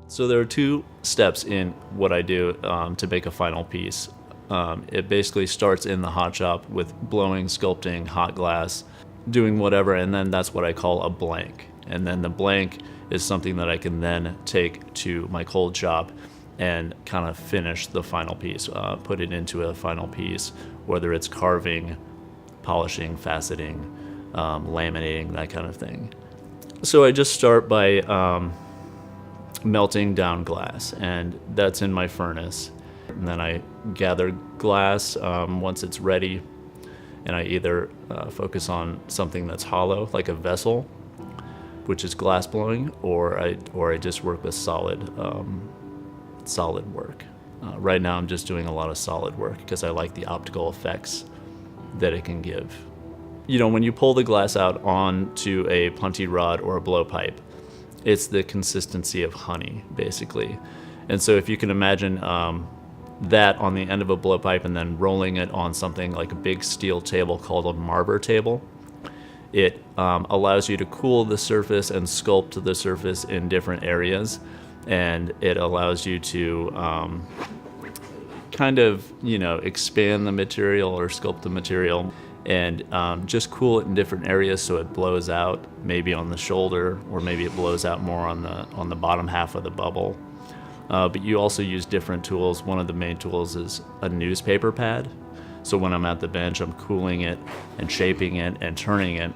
So there are two steps in what I do to make a final piece. It basically starts in the hot shop with blowing, sculpting, hot glass, doing whatever, and then that's what I call a blank. And then the blank is something that I can then take to my cold shop and kind of finish the final piece, put it into a final piece, whether it's carving, polishing, faceting, laminating, that kind of thing. So I just start by melting down glass, and that's in my furnace. And then I gather glass once it's ready, and I either focus on something that's hollow, like a vessel, which is glass blowing, or I just work with solid work. Right now I'm just doing a lot of solid work because I like the optical effects that it can give. You know, when you pull the glass out onto a punty rod or a blowpipe, it's the consistency of honey, basically. And so if you can imagine that on the end of a blowpipe and then rolling it on something like a big steel table called a marber table, it allows you to cool the surface and sculpt the surface in different areas, and it allows you to kind of, you know, expand the material or sculpt the material and just cool it in different areas so it blows out, maybe on the shoulder, or maybe it blows out more on the bottom half of the bubble. But you also use different tools. One of the main tools is a newspaper pad. So when I'm at the bench, I'm cooling it and shaping it and turning it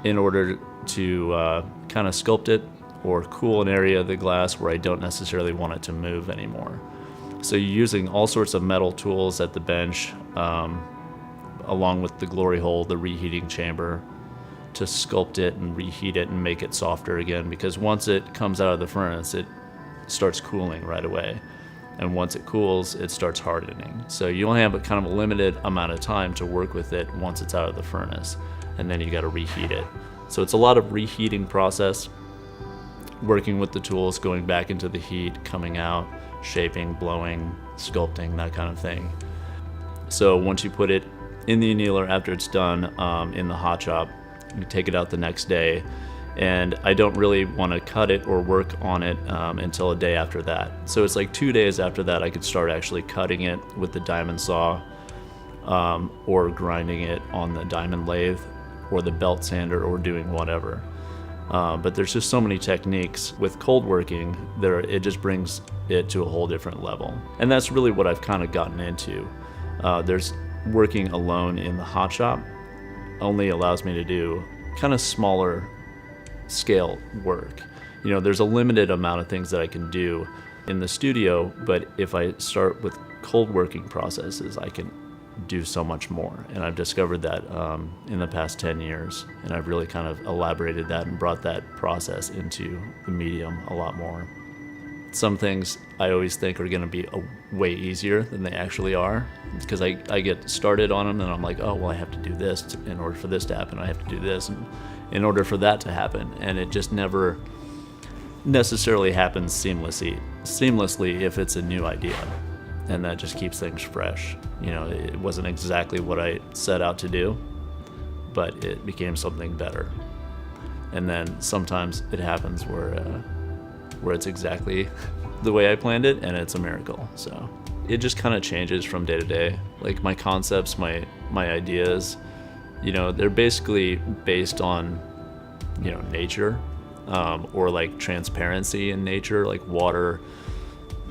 in order to kind of sculpt it or cool an area of the glass where I don't necessarily want it to move anymore. So you're using all sorts of metal tools at the bench, along with the glory hole, the reheating chamber, to sculpt it and reheat it and make it softer again, because once it comes out of the furnace, it starts cooling right away. And once it cools, it starts hardening. So you only have a kind of a limited amount of time to work with it once it's out of the furnace, and then you got to reheat it. So it's a lot of reheating process, working with the tools, going back into the heat, coming out, shaping, blowing, sculpting, that kind of thing. So once you put it in the annealer after it's done in the hot shop, you take it out the next day, and I don't really want to cut it or work on it until a day after that. So it's like 2 days after that I could start actually cutting it with the diamond saw, or grinding it on the diamond lathe or the belt sander, or doing whatever. But there's just so many techniques with cold working there, it just brings it to a whole different level. And that's really what I've kind of gotten into. There's working alone in the hot shop only allows me to do kind of smaller scale work. You know, there's a limited amount of things that I can do in the studio, but if I start with cold working processes, I can do so much more. And I've discovered that in the past 10 years, and I've really kind of elaborated that and brought that process into the medium a lot more. Some things I always think are going to be way easier than they actually are, because I get started on them and I'm like, oh, well, I have to do this in order for this to happen. I have to do this in order for that to happen. And it just never necessarily happens seamlessly if it's a new idea. And that just keeps things fresh. You know, it wasn't exactly what I set out to do, but it became something better. And then sometimes it happens where it's exactly the way I planned it, and it's a miracle. So it just kind of changes from day to day. Like my concepts, my ideas, you know, they're basically based on, you know, nature, or like transparency in nature, like water,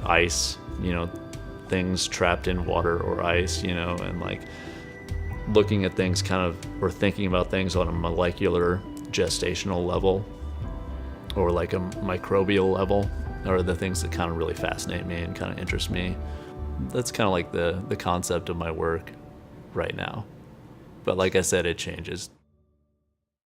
ice, you know, things trapped in water or ice, you know, and like looking at things kind of, or thinking about things on a molecular gestational level, or like a microbial level, are the things that kind of really fascinate me and kind of interest me. That's kind of like the concept of my work right now. But like I said, it changes.